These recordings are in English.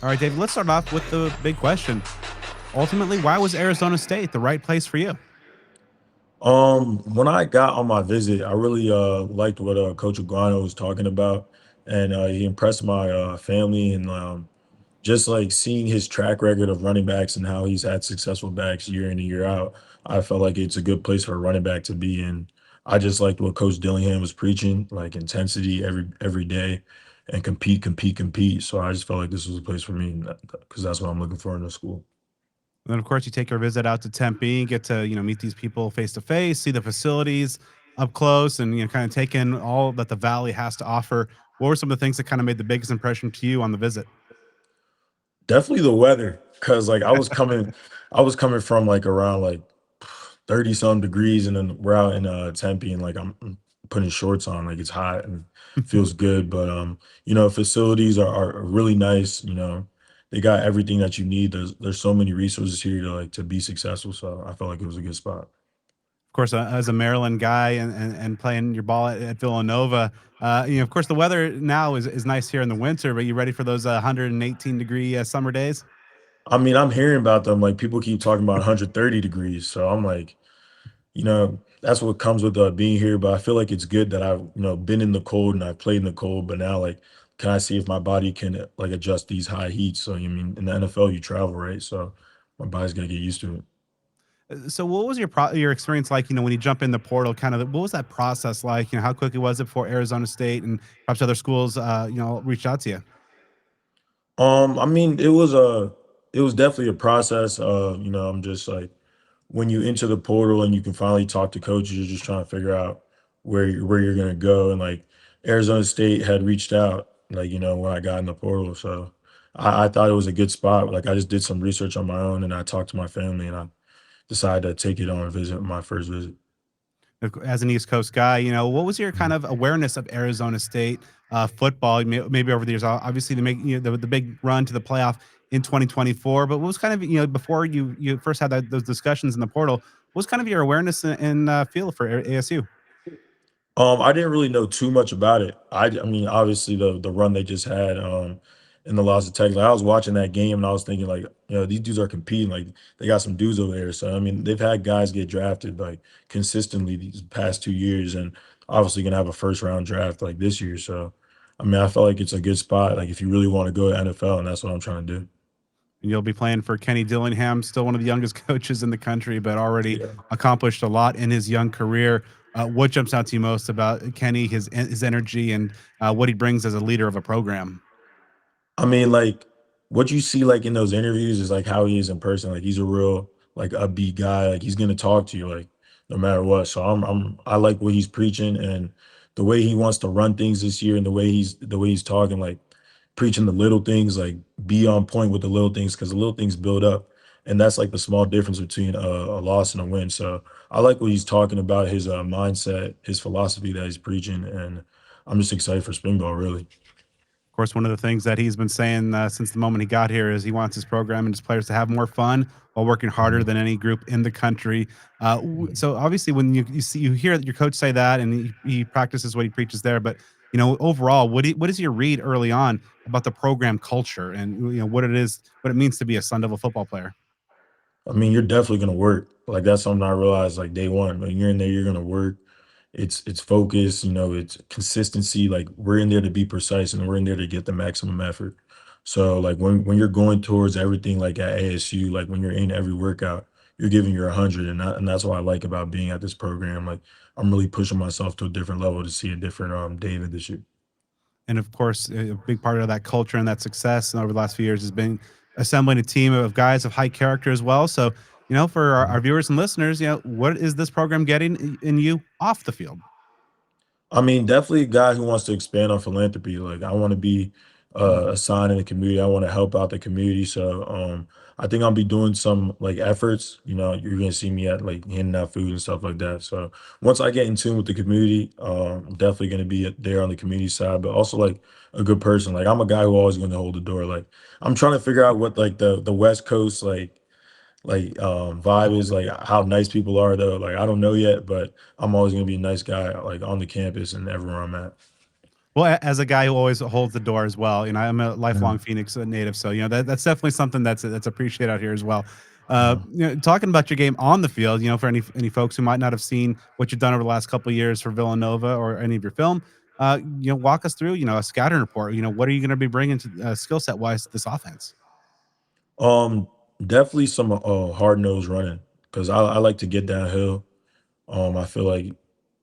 All right, David, let's start off with the big question. Ultimately, why was Arizona State the right place for you? When I got on my visit, I really liked what Coach Aguano was talking about, and he impressed my family and just like seeing his track record of running backs and how he's had successful backs year in and year out. I felt like it's a good place for a running back to be in. I just liked what Coach Dillingham was preaching, like intensity every day, and compete, compete, compete. So I just felt like this was a place for me because that's what I'm looking for in the school. And then, of course, you take your visit out to Tempe, get to meet these people face to face, see the facilities up close, and kind of take in all that the Valley has to offer. What were some of the things that kind of made the biggest impression to you on the visit? Definitely the weather, cause like I was coming from like around like 30 some degrees, and then we're out in Tempe, and like I'm putting shorts on, like it's hot and feels good. But facilities are really nice. They got everything that you need. There's so many resources here to be successful. So I felt like it was a good spot. Of course, as a Maryland guy and playing your ball at Villanova, of course, the weather now is nice here in the winter. But you ready for those 118-degree summer days? I mean, I'm hearing about them. Like people keep talking about 130 degrees. So I'm like, that's what comes with being here. But I feel like it's good that I've, been in the cold and I've played in the cold. But now, like, can I see if my body can like adjust these high heats? So, you mean in the NFL, you travel, right? So my body's got to get used to it. So, what was your experience like? When you jump in the portal, kind of what was that process like? How quickly was it before Arizona State and perhaps other schools, reached out to you? I mean, it was definitely a process. I'm just like when you enter the portal and you can finally talk to coaches, you're just trying to figure out where you're gonna go. And like Arizona State had reached out, like when I got in the portal, so I thought it was a good spot. Like I just did some research on my own, and I talked to my family, and I decided to take it on a visit, my first visit. As an East Coast guy, what was your kind Mhm. of awareness of Arizona State football? Maybe over the years, obviously, to make the big run to the playoff in 2024. But what was kind of before you first had those discussions in the portal? What was kind of your awareness and feel for ASU? I didn't really know too much about it. I mean, obviously the run they just had in the loss of Texas. Like, I was watching that game and I was thinking like, these dudes are competing. Like they got some dudes over there. So I mean, they've had guys get drafted like consistently these past 2 years, and obviously gonna have a first round draft like this year. So I mean, I felt like it's a good spot. Like if you really want to go to NFL, and that's what I'm trying to do. You'll be playing for Kenny Dillingham, still one of the youngest coaches in the country, but already Yeah. accomplished a lot in his young career. What jumps out to you most about Kenny, his energy, and what he brings as a leader of a program? I mean, like what you see like in those interviews is like how he is in person. Like he's a real like upbeat guy. Like he's gonna talk to you like no matter what. So I like what he's preaching and the way he wants to run things this year, and the way he's talking, like preaching the little things, like be on point with the little things because the little things build up. And that's like the small difference between a loss and a win. So I like what he's talking about, his mindset, his philosophy that he's preaching, and I'm just excited for spring ball, really. Of course, one of the things that he's been saying since the moment he got here is he wants his program and his players to have more fun while working harder Mhm. than any group in the country. So obviously, when you hear your coach say that and he practices what he preaches there, but overall, what is your read early on about the program culture and what it means to be a Sun Devil football player? I mean, you're definitely gonna work. Like that's something I realized like day one. When you're in there, you're gonna work. It's focus, it's consistency. Like we're in there to be precise and we're in there to get the maximum effort. So like when you're going towards everything like at ASU, like when you're in every workout, you're giving your 100, and that's what I like about being at this program. Like I'm really pushing myself to a different level to see a different David this year. And of course, a big part of that culture and that success over the last few years has been assembling a team of guys of high character as well. So, for our viewers and listeners, what is this program getting in you off the field? I mean, definitely a guy who wants to expand on philanthropy. Like I want to be a sign in the community. I want to help out the community. So I think I'll be doing some like efforts. You're gonna see me at like handing out food and stuff like that. So once I get in tune with the community, I'm definitely gonna be there on the community side, but also like a good person. Like I'm a guy who always gonna hold the door. Like I'm trying to figure out what like the West Coast vibe is, like how nice people are though. Like I don't know yet, but I'm always gonna be a nice guy like on the campus and everywhere I'm at. Well, as a guy who always holds the door as well, I'm a lifelong Mm, Phoenix native, so that's definitely something that's appreciated out here as well. mm. Talking about your game on the field, for any folks who might not have seen what you've done over the last couple of years for Villanova or any of your film, walk us through, a scouting report. What are you going to be bringing to skill set wise to this offense? Um, Definitely some hard nose running because I like to get downhill. I feel like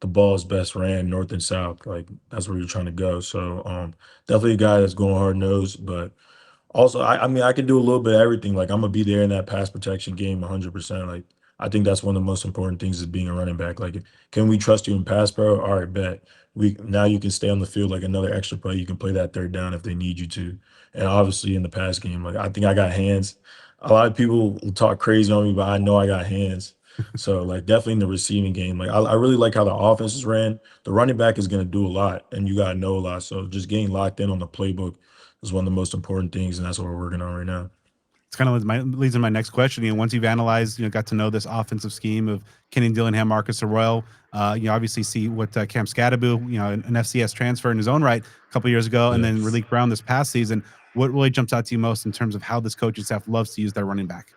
the ball is best ran north and south. Like that's where you're trying to go. So definitely a guy that's going hard nose, but also, I mean, I can do a little bit of everything. Like I'm gonna be there in that pass protection game 100%. Like I think that's one of the most important things is being a running back. Like, can we trust you in pass pro? All right, bet. We now you can stay on the field like another extra play. You can play that third down if they need you to. And obviously in the pass game, like I think I got hands. A lot of people will talk crazy on me, but I know I got hands. So like definitely in the receiving game, like I really like how the offense is ran. The running back is gonna do a lot, and you gotta know a lot. So just getting locked in on the playbook is one of the most important things, and that's what we're working on right now. It's kind of leads in my next question. Once you've analyzed, got to know this offensive scheme of Kenny Dillingham, Marcus Arroyo, you obviously see what Cam Scadaboo, an FCS transfer in his own right a couple years ago, and Yeah. then Raleek Brown this past season. What really jumps out to you most in terms of how this coaching staff loves to use their running back?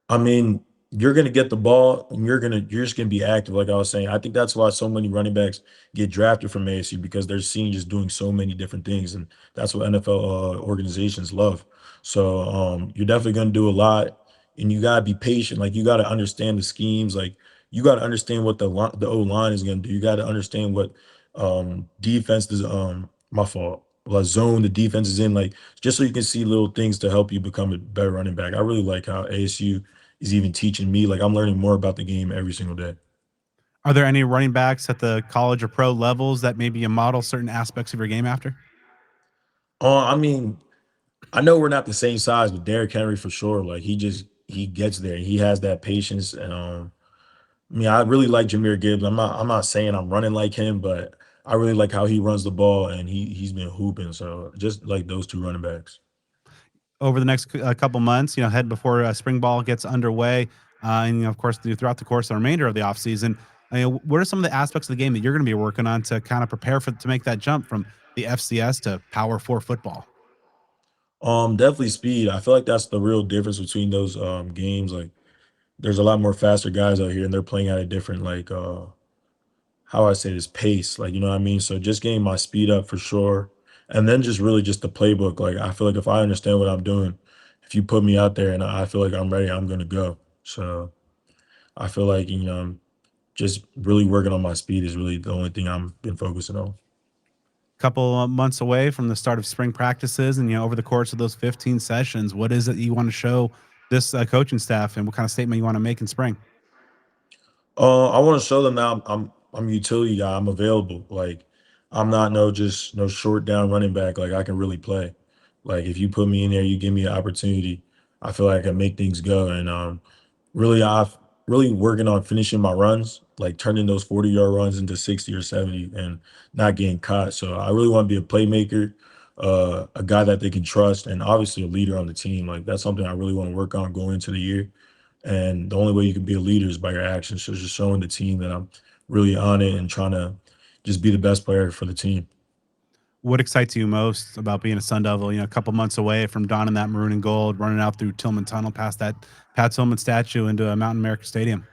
I mean, you're gonna get the ball and you're just gonna be active, like I was saying. I think that's why so many running backs get drafted from ASU because they're seen just doing so many different things, and that's what NFL organizations love. So you're definitely gonna do a lot, and you gotta be patient. Like you gotta understand the schemes. Like you gotta understand what the O line is gonna do. You gotta understand what defense is. My fault. What zone the defense is in. Like just so you can see little things to help you become a better running back. I really like how ASU is even teaching me. Like I'm learning more about the game every single day. Are there any running backs at the college or pro levels that maybe you model certain aspects of your game after? I mean, I know we're not the same size, but Derrick Henry for sure. Like he gets there. He has that patience. And I mean, I really like Jameer Gibbs. I'm not saying I'm running like him, but I really like how he runs the ball and he's been hooping. So just like those two running backs. Over the next couple months, head before spring ball gets underway, and of course throughout the course of the remainder of the offseason, what are some of the aspects of the game that you're going to be working on to kind of prepare for to make that jump from the FCS to Power Four football? Definitely speed. I feel like that's the real difference between those games. Like there's a lot more faster guys out here and they're playing at a different like how I say this pace, like you know what I mean? So just getting my speed up for sure. And then just really just the playbook. Like I feel like if I understand what I'm doing, if you put me out there and I feel like I'm ready, I'm gonna go. So I feel like, just really working on my speed is really the only thing I'm been focusing on. Couple months away from the start of spring practices, and over the course of those 15 sessions, what is it you want to show this coaching staff, and what kind of statement you want to make in spring? I want to show them that I'm a utility guy. I'm available. Like I'm not no short down running back. Like I can really play. Like if you put me in there, you give me an opportunity. I feel like I can make things go. And really, I've really working on finishing my runs, like turning those 40-yard runs into 60 or 70, and not getting caught. So I really want to be a playmaker, a guy that they can trust, and obviously a leader on the team. Like that's something I really want to work on going into the year. And the only way you can be a leader is by your actions. So just showing the team that I'm really on it and trying to just be the best player for the team. What excites you most about being a Sun Devil? A couple months away from donning that maroon and gold, running out through Tillman Tunnel past that Pat Tillman statue into a Mountain America Stadium.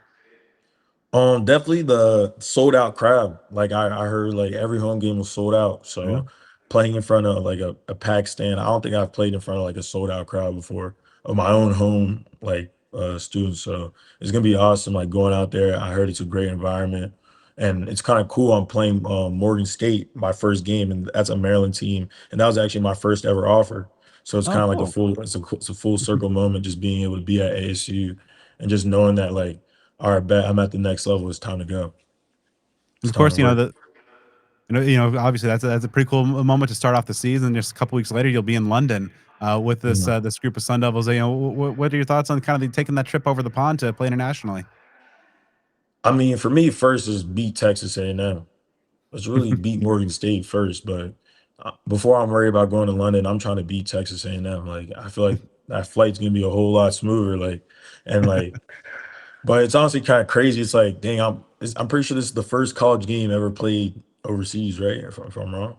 Definitely the sold out crowd. Like I heard like every home game was sold out. Yeah. So playing in front of like a packed stand, I don't think I've played in front of like a sold out crowd before of my own home like students. So it's gonna be awesome. Like going out there, I heard it's a great environment, and it's kind of cool. I'm playing Morgan State my first game, and that's a Maryland team, and that was actually my first ever offer. So it's Oh, kind of like cool. it's a full circle moment, just being able to be at ASU and just knowing that like all right, bet I'm at the next level. It's time to go. And It's of time to course, work. obviously that's a pretty cool moment to start off the season. Just a couple weeks later, you'll be in London with this Mm. this group of Sun Devils. What are your thoughts on kind of taking that trip over the pond to play internationally? I mean, for me, first is beat Texas A&M. Let's really beat Morgan State first. But before I'm worried about going to London, I'm trying to beat Texas A&M. Like I feel like that flight's gonna be a whole lot smoother. Like and like, but it's honestly kind of crazy. It's like, dang, I'm pretty sure this is the first college game ever played overseas, right? If I'm wrong.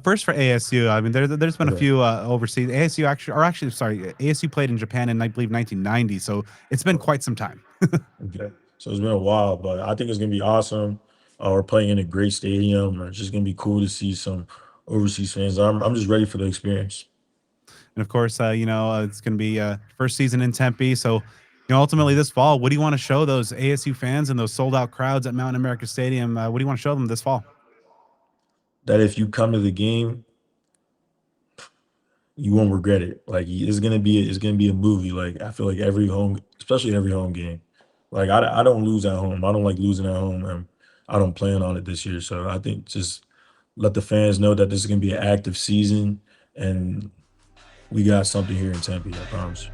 First for ASU. I mean, there's been a Okay. few overseas. ASU actually, or actually, sorry, ASU played in Japan in I believe 1990. So it's been quite some time. Okay. So it's been a while, but I think it's gonna be awesome. We're playing in a great stadium. It's just gonna be cool to see some overseas fans. I'm just ready for the experience. And of course, it's going to be first season in Tempe. So, ultimately Mhm. this fall, what do you want to show those ASU fans and those sold out crowds at Mountain America Stadium? What do you want to show them this fall? That if you come to the game, you won't regret it. Like it's gonna be a movie. Like I feel like every home, especially every home game. Like I don't lose at home. I don't like losing at home, and I don't plan on it this year. So I think just let the fans know that this is gonna be an active season, and we got something here in Tempe. I promise.